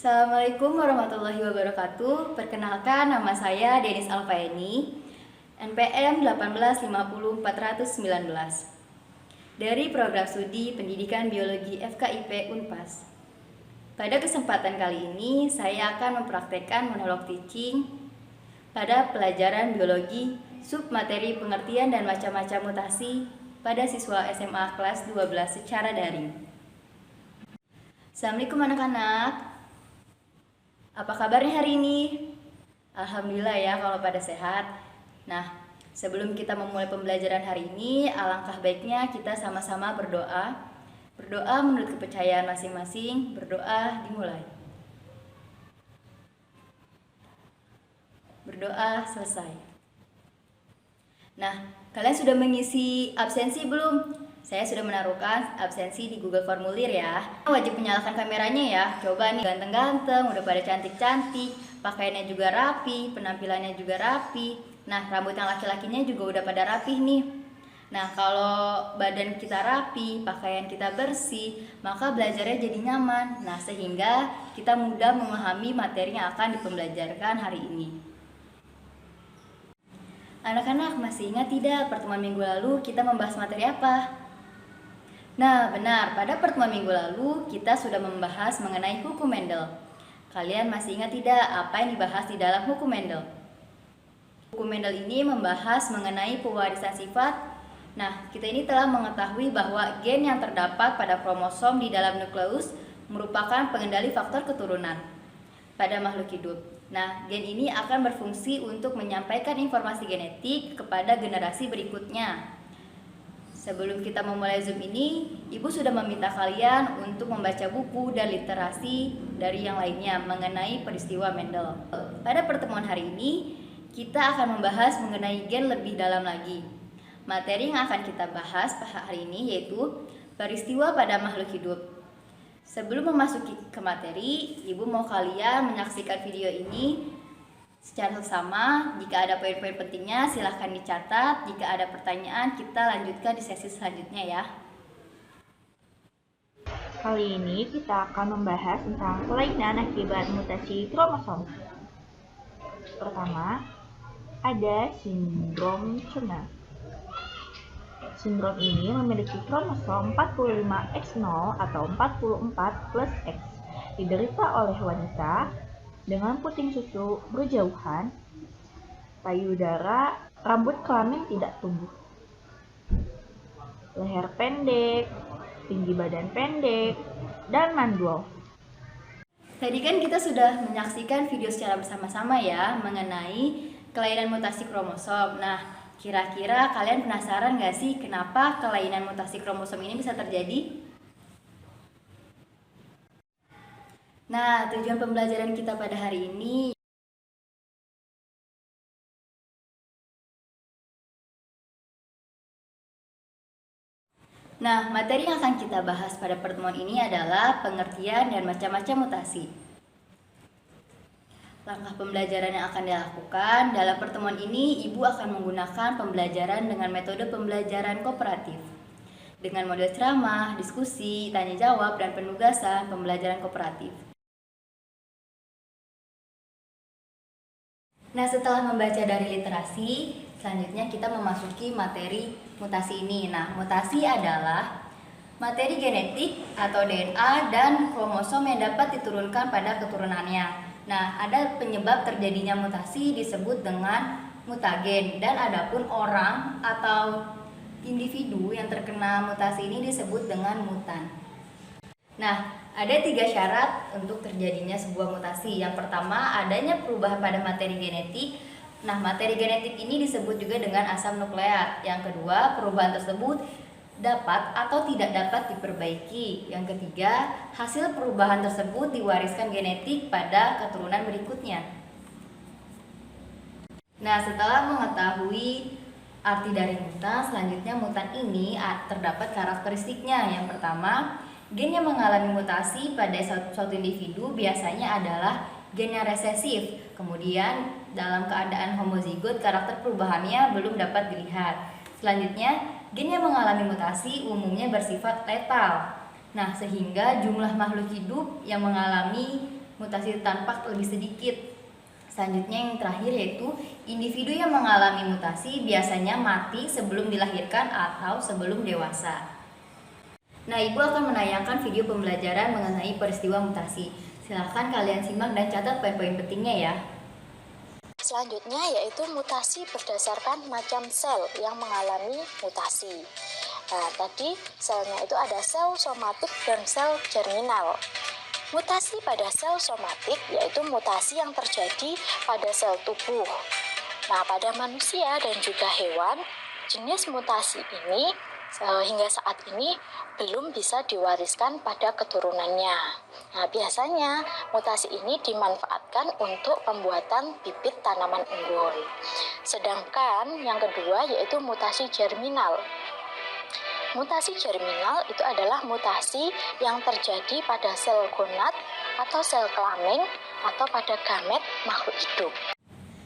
Assalamualaikum warahmatullahi wabarakatuh. Perkenalkan, nama saya Denis Alfaeni, NPM 1850419 dari Program Studi Pendidikan Biologi FKIP Unpas. Pada kesempatan kali ini, saya akan mempraktekkan monolog teaching pada pelajaran biologi submateri pengertian dan macam-macam mutasi pada siswa SMA kelas 12 secara daring. Assalamualaikum anak-anak. Apa kabarnya hari ini? Alhamdulillah ya kalau pada sehat. Nah, sebelum kita memulai pembelajaran hari ini, alangkah baiknya kita sama-sama berdoa. Berdoa menurut kepercayaan masing-masing, berdoa dimulai. Berdoa selesai. Nah, kalian sudah mengisi absensi belum? Saya sudah menaruhkan absensi di Google Formulir ya. Wajib menyalakan kameranya ya. Coba nih, ganteng-ganteng, udah pada cantik-cantik, pakaiannya juga rapi, penampilannya juga rapi. Nah, rambut yang laki-lakinya juga udah pada rapih nih. Nah, kalau badan kita rapi, pakaian kita bersih, maka belajarnya jadi nyaman. Nah, sehingga kita mudah memahami materi yang akan dipembelajarkan hari ini. Anak-anak masih ingat tidak pertemuan minggu lalu kita membahas materi apa? Nah, benar, pada pertemuan minggu lalu kita sudah membahas mengenai hukum Mendel. Kalian masih ingat tidak apa yang dibahas di dalam hukum Mendel? Hukum Mendel ini membahas mengenai pewarisan sifat. Nah, kita ini telah mengetahui bahwa gen yang terdapat pada kromosom di dalam nukleus merupakan pengendali faktor keturunan pada makhluk hidup. Nah, gen ini akan berfungsi untuk menyampaikan informasi genetik kepada generasi berikutnya. Sebelum kita memulai Zoom ini, Ibu sudah meminta kalian untuk membaca buku dan literasi dari yang lainnya mengenai peristiwa Mendel. Pada pertemuan hari ini, kita akan membahas mengenai gen lebih dalam lagi. Materi yang akan kita bahas hari ini yaitu peristiwa pada makhluk hidup. Sebelum memasuki ke materi, Ibu mau kalian menyaksikan video ini secara seksama. Jika ada poin-poin pentingnya silahkan dicatat. Jika ada pertanyaan kita lanjutkan di sesi selanjutnya ya. Kali ini kita akan membahas tentang kelainan akibat mutasi kromosom. Pertama, ada sindrom Turner. Sindrom ini memiliki kromosom 45X0 atau 44 plus X. Diderita oleh wanita dengan puting susu berjauhan, payudara, rambut kelamin tidak tumbuh, leher pendek, tinggi badan pendek, dan mandul. Tadi kan kita sudah menyaksikan video secara bersama-sama ya mengenai kelainan mutasi kromosom. Nah, kira-kira kalian penasaran gak sih kenapa kelainan mutasi kromosom ini bisa terjadi? Nah, tujuan pembelajaran kita pada hari ini materi yang akan kita bahas pada pertemuan ini adalah pengertian dan macam-macam mutasi. Langkah pembelajaran yang akan dilakukan dalam pertemuan ini, Ibu akan menggunakan pembelajaran dengan metode pembelajaran kooperatif. Dengan model ceramah, diskusi, tanya jawab, dan penugasan pembelajaran kooperatif. Nah, setelah membaca dari literasi, selanjutnya kita memasuki materi mutasi ini. Nah, mutasi adalah materi genetik atau DNA dan kromosom yang dapat diturunkan pada keturunannya. Nah, ada penyebab terjadinya mutasi disebut dengan mutagen, dan adapun orang atau individu yang terkena mutasi ini disebut dengan mutan. Nah, ada 3 syarat untuk terjadinya sebuah mutasi. Yang pertama, adanya perubahan pada materi genetik. Nah, materi genetik ini disebut juga dengan asam nukleat. Yang kedua, perubahan tersebut dapat atau tidak dapat diperbaiki. Yang ketiga, hasil perubahan tersebut diwariskan genetik pada keturunan berikutnya. Nah, setelah mengetahui arti dari mutan, selanjutnya mutan ini terdapat karakteristiknya. Yang pertama, gen yang mengalami mutasi pada suatu individu biasanya adalah gen yang resesif. Kemudian dalam keadaan homozigot karakter perubahannya belum dapat dilihat. Selanjutnya, gen yang mengalami mutasi umumnya bersifat letal. Nah, sehingga jumlah makhluk hidup yang mengalami mutasi tanpa lebih sedikit. Selanjutnya yang terakhir yaitu individu yang mengalami mutasi biasanya mati sebelum dilahirkan atau sebelum dewasa. Nah, Ibu akan menayangkan video pembelajaran mengenai peristiwa mutasi. Silakan kalian simak dan catat poin-poin pentingnya ya. Selanjutnya yaitu mutasi berdasarkan macam sel yang mengalami mutasi. Nah, tadi selnya itu ada sel somatik dan sel germinal. Mutasi pada sel somatik yaitu mutasi yang terjadi pada sel tubuh. Nah, pada manusia dan juga hewan, jenis mutasi ini hingga saat ini belum bisa diwariskan pada keturunannya. Nah, biasanya mutasi ini dimanfaatkan untuk pembuatan bibit tanaman unggul. Sedangkan yang kedua yaitu mutasi germinal. Mutasi germinal itu adalah mutasi yang terjadi pada sel gonad atau sel kelamin atau pada gamet makhluk hidup.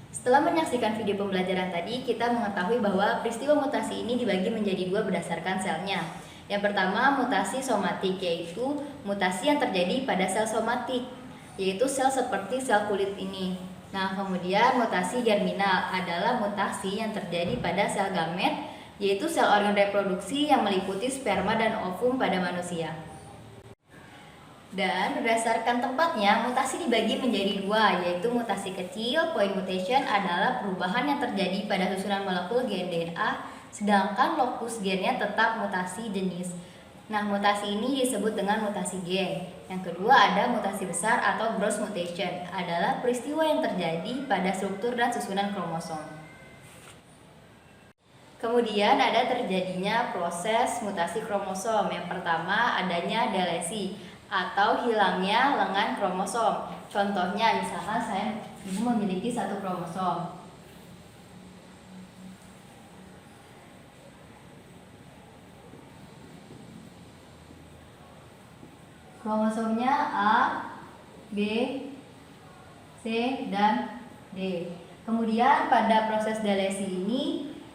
Setelah menyaksikan video pembelajaran tadi, kita mengetahui bahwa peristiwa mutasi ini dibagi menjadi dua berdasarkan selnya. Yang pertama, mutasi somatik, yaitu mutasi yang terjadi pada sel somatik, yaitu sel seperti sel kulit ini. Nah, kemudian mutasi germinal adalah mutasi yang terjadi pada sel gamet, yaitu sel organ reproduksi yang meliputi sperma dan ovum pada manusia. Dan berdasarkan tempatnya, mutasi dibagi menjadi dua, yaitu mutasi kecil. Point mutation adalah perubahan yang terjadi pada susunan molekul gen DNA, sedangkan lokus gennya tetap mutasi jenis. Nah, mutasi ini disebut dengan mutasi gen. Yang kedua ada mutasi besar atau gross mutation, adalah peristiwa yang terjadi pada struktur dan susunan kromosom. Kemudian ada terjadinya proses mutasi kromosom. Yang pertama adanya delesi atau hilangnya lengan kromosom. Contohnya misalkan saya memiliki satu kromosom. Kromosomnya A, B, C, dan D. Kemudian pada proses delesi ini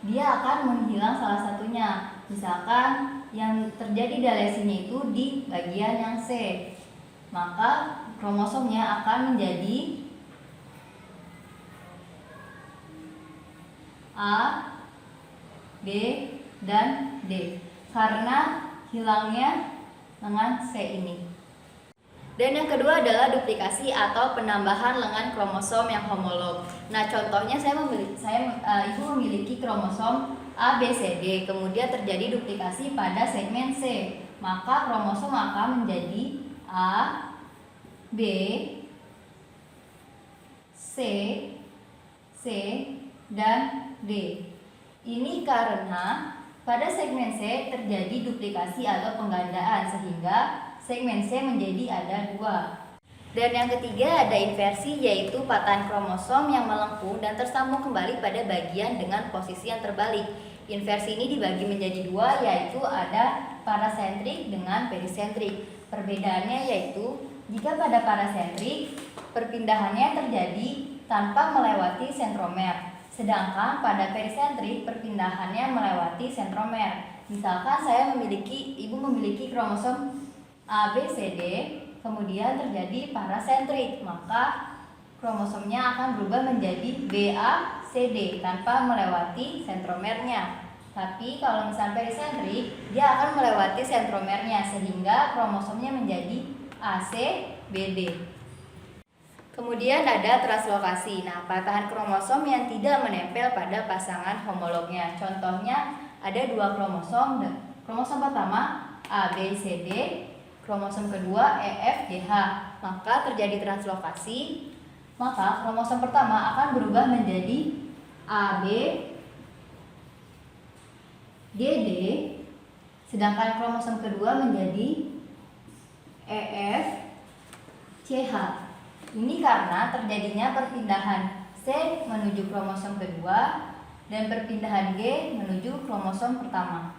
dia akan menghilang salah satunya. Misalkan yang terjadi delesinya itu di bagian yang C, maka kromosomnya akan menjadi A, B, dan D karena hilangnya lengan C ini. Dan yang kedua adalah duplikasi atau penambahan lengan kromosom yang homolog. Nah, contohnya Ibu memiliki kromosom A, B, C, D, kemudian terjadi duplikasi pada segmen C, maka kromosom akan menjadi A, B, C, C, dan D. Ini karena pada segmen C terjadi duplikasi atau penggandaan sehingga segmen C menjadi ada dua. Dan yang ketiga ada inversi, yaitu patahan kromosom yang melengkung dan tersambung kembali pada bagian dengan posisi yang terbalik. Inversi ini dibagi menjadi dua, yaitu ada parasentrik dengan perisentrik. Perbedaannya yaitu jika pada parasentrik perpindahannya terjadi tanpa melewati sentromer, sedangkan pada perisentrik perpindahannya melewati sentromer. Misalkan Ibu memiliki kromosom A, B, C, D, kemudian terjadi parasentrik, maka kromosomnya akan berubah menjadi BA, CD tanpa melewati sentromernya. Tapi kalau misalnya perisentrik, dia akan melewati sentromernya sehingga kromosomnya menjadi AC, BD. Kemudian ada translokasi. Nah, patahan kromosom yang tidak menempel pada pasangan homolognya. Contohnya ada dua kromosom. Kromosom pertama A, B, C, D, kromosom kedua EF, GH. Maka terjadi translokasi, maka kromosom pertama akan berubah menjadi AB, GD, sedangkan kromosom kedua menjadi EF, CH. Ini karena terjadinya perpindahan C menuju kromosom kedua dan perpindahan G menuju kromosom pertama.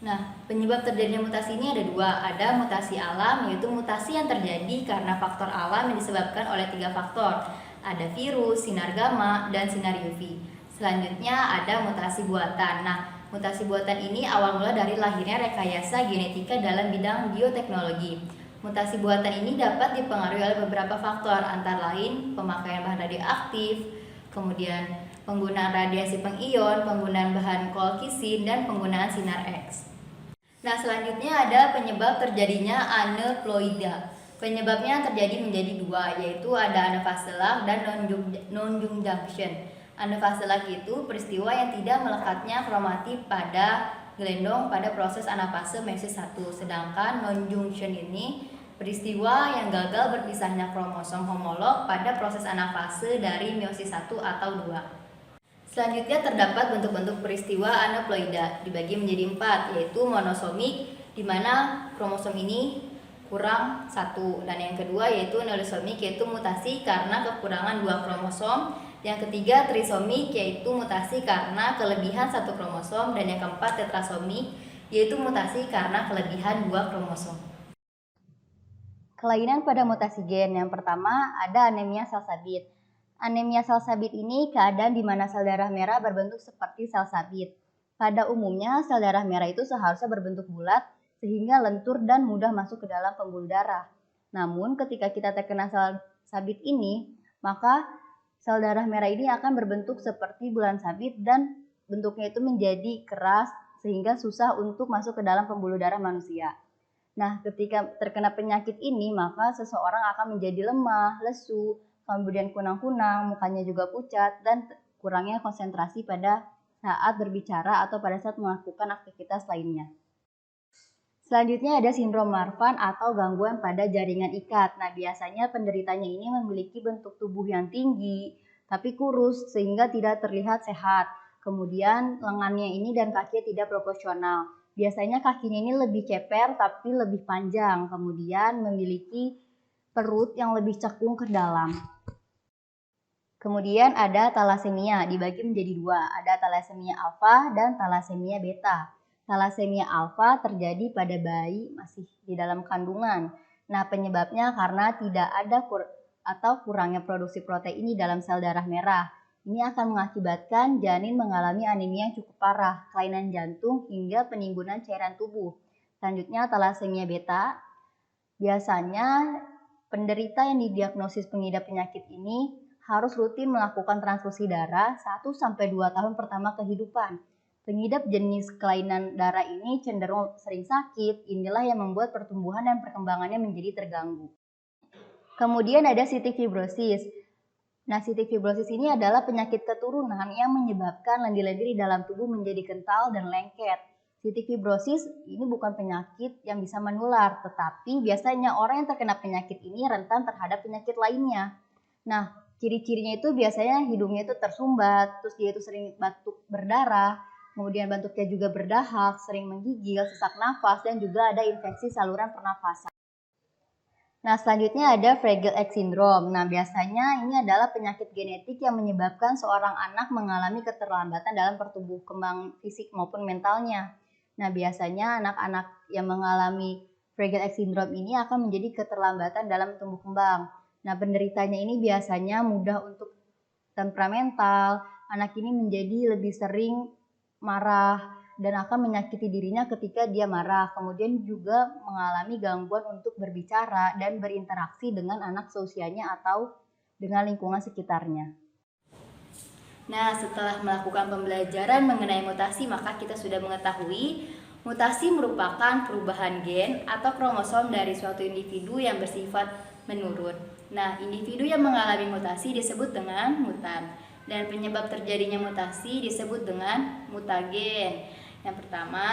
Nah, penyebab terjadinya mutasi ini ada dua. Ada mutasi alam, yaitu mutasi yang terjadi karena faktor alam yang disebabkan oleh 3 faktor. Ada virus, sinar gamma, dan sinar UV. Selanjutnya ada mutasi buatan. Nah, mutasi buatan ini awal mula dari lahirnya rekayasa genetika dalam bidang bioteknologi. Mutasi buatan ini dapat dipengaruhi oleh beberapa faktor, antara lain pemakaian bahan radioaktif, kemudian penggunaan radiasi pengion, penggunaan bahan kolkisin, dan penggunaan sinar X. Nah, selanjutnya ada penyebab terjadinya aneuploida. Penyebabnya terjadi menjadi dua, yaitu ada anafase lag dan non-junction. Anafase lag itu peristiwa yang tidak melekatnya kromatid pada gelendong pada proses anafase meiosis 1. Sedangkan non-junction ini peristiwa yang gagal berpisahnya kromosom homolog pada proses anafase dari meiosis 1 atau 2. Selanjutnya terdapat bentuk-bentuk peristiwa aneuploida dibagi menjadi 4, yaitu monosomik, di mana kromosom ini kurang 1, dan yang kedua yaitu neurosomik, yaitu mutasi karena kekurangan 2 kromosom, yang ketiga trisomik, yaitu mutasi karena kelebihan 1 kromosom, dan yang keempat tetrasomik, yaitu mutasi karena kelebihan 2 kromosom. Kelainan pada mutasi gen yang pertama ada anemia sel sabit. Anemia sel sabit ini keadaan di mana sel darah merah berbentuk seperti sel sabit. Pada umumnya, sel darah merah itu seharusnya berbentuk bulat sehingga lentur dan mudah masuk ke dalam pembuluh darah. Namun, ketika kita terkena sel sabit ini, maka sel darah merah ini akan berbentuk seperti bulan sabit dan bentuknya itu menjadi keras sehingga susah untuk masuk ke dalam pembuluh darah manusia. Nah, ketika terkena penyakit ini, maka seseorang akan menjadi lemah, lesu, kemudian kunang-kunang, mukanya juga pucat, dan kurangnya konsentrasi pada saat berbicara atau pada saat melakukan aktivitas lainnya. Selanjutnya ada sindrom Marfan atau gangguan pada jaringan ikat. Nah, biasanya penderitanya ini memiliki bentuk tubuh yang tinggi, tapi kurus sehingga tidak terlihat sehat. Kemudian lengannya ini dan kakinya tidak proporsional. Biasanya kakinya ini lebih ceper tapi lebih panjang. Kemudian memiliki perut yang lebih cekung ke dalam. Kemudian ada talasemia, dibagi menjadi 2. Ada talasemia alfa dan talasemia beta. Talasemia alfa terjadi pada bayi masih di dalam kandungan. Nah, penyebabnya karena tidak ada kurangnya produksi protein di dalam sel darah merah. Ini akan mengakibatkan janin mengalami anemia yang cukup parah, kelainan jantung, hingga penimbunan cairan tubuh. Selanjutnya talasemia beta. Biasanya penderita yang didiagnosis pengidap penyakit ini harus rutin melakukan transfusi darah 1-2 tahun pertama kehidupan. Pengidap jenis kelainan darah ini cenderung sering sakit, inilah yang membuat pertumbuhan dan perkembangannya menjadi terganggu. Kemudian ada cystic fibrosis. Nah, cystic fibrosis ini adalah penyakit keturunan yang menyebabkan lendi-lendi di dalam tubuh menjadi kental dan lengket. Cystic fibrosis ini bukan penyakit yang bisa menular, tetapi biasanya orang yang terkena penyakit ini rentan terhadap penyakit lainnya. Nah, ciri-cirinya itu biasanya hidungnya itu tersumbat, terus dia itu sering batuk berdarah, kemudian batuknya juga berdahak, sering menggigil, sesak nafas, dan juga ada infeksi saluran pernafasan. Nah, selanjutnya ada Fragile X syndrome. Nah, biasanya ini adalah penyakit genetik yang menyebabkan seorang anak mengalami keterlambatan dalam pertumbuhan kembang fisik maupun mentalnya. Nah, biasanya anak-anak yang mengalami Fragile X syndrome ini akan menjadi keterlambatan dalam tumbuh kembang. Nah, penderitanya ini biasanya mudah untuk temperamental, anak ini menjadi lebih sering marah dan akan menyakiti dirinya ketika dia marah. Kemudian juga mengalami gangguan untuk berbicara dan berinteraksi dengan anak seusianya atau dengan lingkungan sekitarnya. Nah, setelah melakukan pembelajaran mengenai mutasi, maka kita sudah mengetahui mutasi merupakan perubahan gen atau kromosom dari suatu individu yang bersifat menurun. Nah, individu yang mengalami mutasi disebut dengan mutan, dan penyebab terjadinya mutasi disebut dengan mutagen. Yang pertama,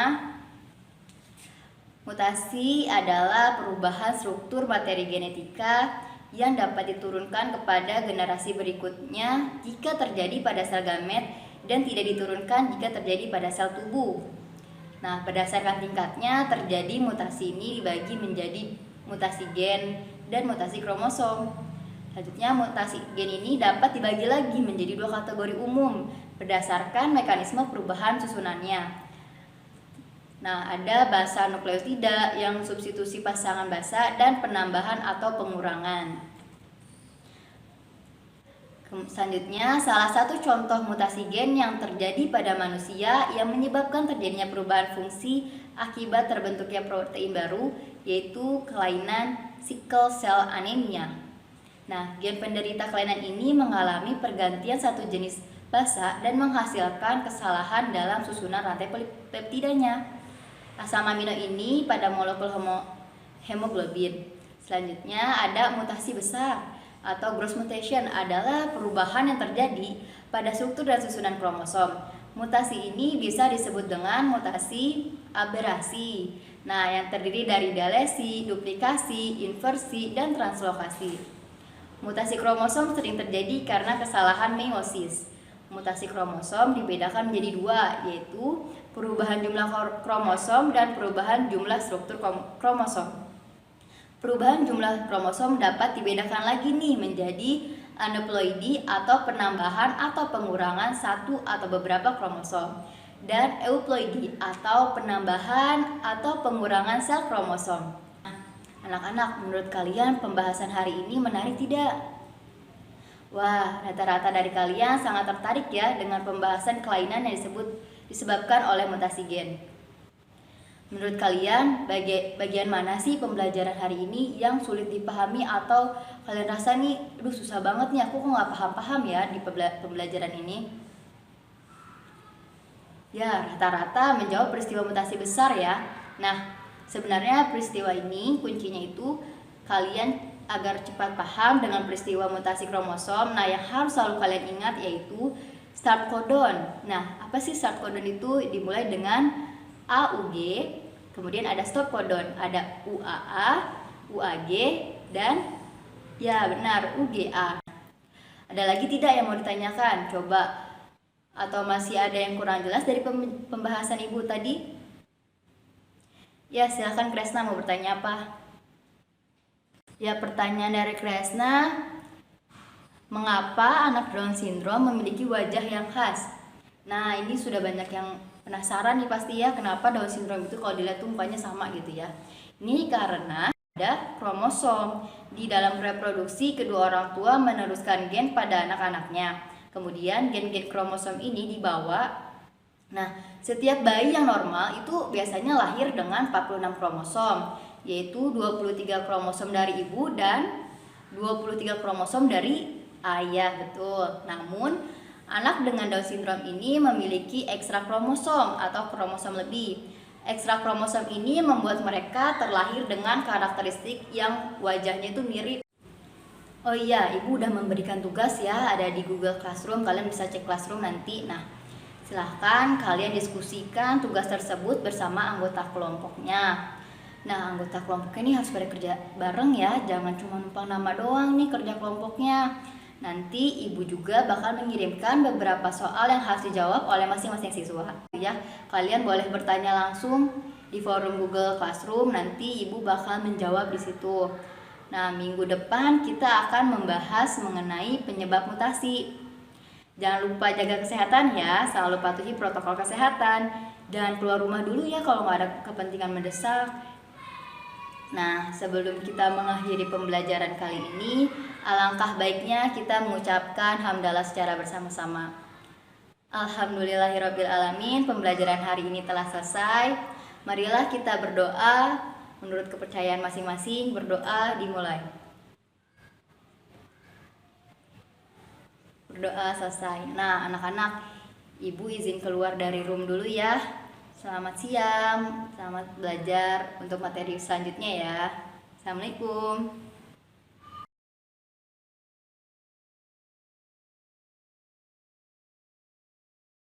mutasi adalah perubahan struktur materi genetika yang dapat diturunkan kepada generasi berikutnya jika terjadi pada sel gamet dan tidak diturunkan jika terjadi pada sel tubuh. Nah, berdasarkan tingkatnya terjadi mutasi ini dibagi menjadi mutasi gen dan mutasi kromosom. Selanjutnya, mutasi gen ini dapat dibagi lagi menjadi 2 kategori umum berdasarkan mekanisme perubahan susunannya. Nah, ada basa nukleotida yang substitusi pasangan basa dan penambahan atau pengurangan. Selanjutnya, salah satu contoh mutasi gen yang terjadi pada manusia yang menyebabkan terjadinya perubahan fungsi akibat terbentuknya protein baru, yaitu kelainan sickle cell anemia. Nah, gen penderita kelainan ini mengalami pergantian satu jenis basa dan menghasilkan kesalahan dalam susunan rantai peptidanya. Asam amino ini pada molekul hemoglobin. Selanjutnya ada mutasi besar atau gross mutation adalah perubahan yang terjadi pada struktur dan susunan kromosom. Mutasi ini bisa disebut dengan mutasi aberasi. Nah, yang terdiri dari delesi, duplikasi, inversi, dan translokasi. Mutasi kromosom sering terjadi karena kesalahan meiosis. Mutasi kromosom dibedakan menjadi dua, yaitu perubahan jumlah kromosom dan perubahan jumlah struktur kromosom. Perubahan jumlah kromosom dapat dibedakan lagi nih menjadi aneuploidi atau penambahan atau pengurangan satu atau beberapa kromosom, dan euploidi atau penambahan atau pengurangan sel kromosom. Anak-anak, menurut kalian pembahasan hari ini menarik tidak? Wah, rata-rata dari kalian sangat tertarik ya dengan pembahasan kelainan yang disebabkan oleh mutasi gen. Menurut kalian, bagian mana sih pembelajaran hari ini yang sulit dipahami atau kalian rasa nih, susah banget nih, aku kok nggak paham-paham ya di pembelajaran ini? Ya, rata-rata menjawab peristiwa mutasi besar ya. Nah, sebenarnya peristiwa ini kuncinya itu kalian agar cepat paham dengan peristiwa mutasi kromosom. Nah, yang harus selalu kalian ingat yaitu start codon. Nah, apa sih start codon itu? Dimulai dengan AUG, kemudian ada stop codon, ada UAA, UAG, dan ya benar UGA. Ada lagi tidak yang mau ditanyakan? Coba. Atau masih ada yang kurang jelas dari pembahasan Ibu tadi? Ya, silakan Kresna, mau bertanya apa? Ya, pertanyaan dari Kresna, mengapa anak Down syndrome memiliki wajah yang khas? Nah, ini sudah banyak yang penasaran nih pasti ya, kenapa Down syndrome itu kalau dilihat tuh mukanya sama gitu ya. Ini karena ada kromosom. Di dalam reproduksi, kedua orang tua meneruskan gen pada anak-anaknya. Kemudian gen-gen kromosom ini dibawa. Nah, setiap bayi yang normal itu biasanya lahir dengan 46 kromosom, yaitu 23 kromosom dari ibu dan 23 kromosom dari ayah, betul. Namun, anak dengan Down syndrome ini memiliki ekstra kromosom atau kromosom lebih. Ekstra kromosom ini membuat mereka terlahir dengan karakteristik yang wajahnya itu mirip. Oh iya, Ibu udah memberikan tugas ya, ada di Google Classroom, kalian bisa cek Classroom nanti. Nah, silahkan kalian diskusikan tugas tersebut bersama anggota kelompoknya. Nah, anggota kelompoknya ini harus pada kerja bareng ya, jangan cuma numpang nama doang nih kerja kelompoknya. Nanti Ibu juga bakal mengirimkan beberapa soal yang harus dijawab oleh masing-masing siswa ya. Kalian boleh bertanya langsung di forum Google Classroom, nanti Ibu bakal menjawab di situ. Nah, minggu depan kita akan membahas mengenai penyebab mutasi. Jangan lupa jaga kesehatan ya, selalu patuhi protokol kesehatan, dan keluar rumah dulu ya kalau nggak ada kepentingan mendesak. Nah, sebelum kita mengakhiri pembelajaran kali ini, alangkah baiknya kita mengucapkan hamdalah secara bersama-sama. Alhamdulillahirrabbilalamin, pembelajaran hari ini telah selesai. Marilah kita berdoa, menurut kepercayaan masing-masing, berdoa dimulai. Berdoa selesai. Nah, anak-anak, Ibu izin keluar dari room dulu ya. Selamat siang, selamat belajar untuk materi selanjutnya ya. Assalamualaikum.